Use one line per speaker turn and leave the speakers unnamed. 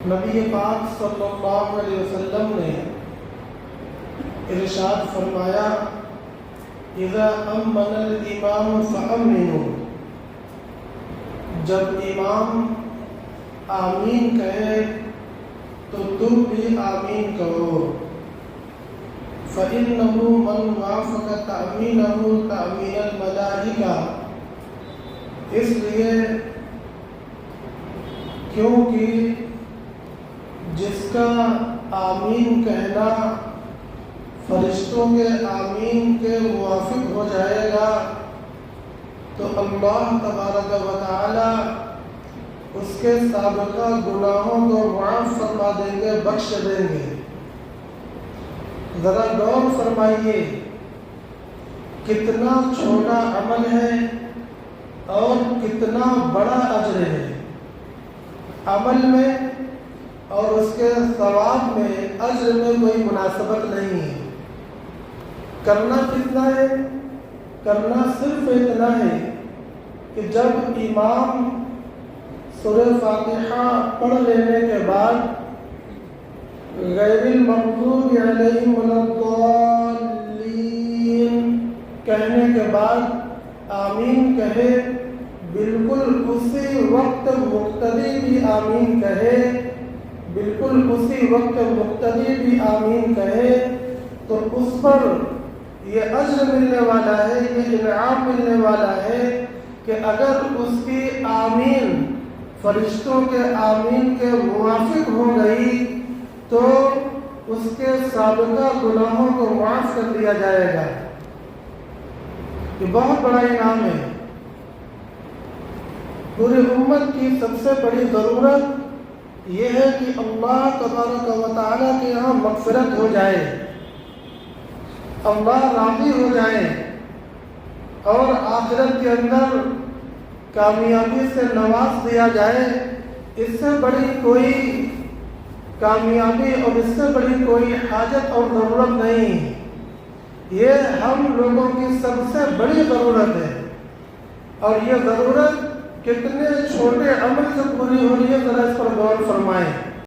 نبی پاک صلی اللہ علیہ وسلم نے ارشاد فرمایا اذا امن الامام فامنوا، جب امام آمین کہے تو تم بھی آمین کہو۔ فإنه من وافق تأمینه تأمین الملائکہ، اس لیے کیونکہ جس کا آمین کہنا فرشتوں کے آمین کے موافق ہو جائے گا تو اللہ تبارک و تعالی اس کے سابقہ گناہوں کو معاف فرما دیں گے، بخش دیں گے۔ ذرا غور فرمائیے کتنا چھوٹا عمل ہے اور کتنا بڑا اجر ہے۔ عمل میں اور اس کے ثواب میں اجر میں کوئی مناسبت نہیں ہے۔ کرنا کتنا ہے؟ کرنا صرف اتنا ہے کہ جب امام سورہ فاتحہ پڑھ لینے کے بعد غیر المغضوب علیہم ولا الضالین کہنے کے بعد آمین کہے، بالکل اسی وقت مقتدی بھی آمین کہے، بالکل اسی وقت مقتدی بھی آمین کہے تو اس پر یہ اجر ملنے والا ہے، یہ انعام ملنے والا ہے کہ اگر اس کی آمین فرشتوں کے آمین کے موافق ہو گئی تو اس کے سابقہ گناہوں کو معاف کر دیا جائے گا۔ یہ بہت بڑا انعام ہے۔ پوری امت کی سب سے بڑی ضرورت یہ ہے کہ اللہ تبارک و تعالیٰ کے یہاں مغفرت ہو جائے، اللہ راضی ہو جائے اور آخرت کے اندر کامیابی سے نواز دیا جائے۔ اس سے بڑی کوئی کامیابی اور اس سے بڑی کوئی حاجت اور ضرورت نہیں۔ یہ ہم لوگوں کی سب سے بڑی ضرورت ہے، اور یہ ضرورت کتنے چھوٹے عمل سے پوری ہو رہی ہے، ذرا اس پر غور فرمائیں۔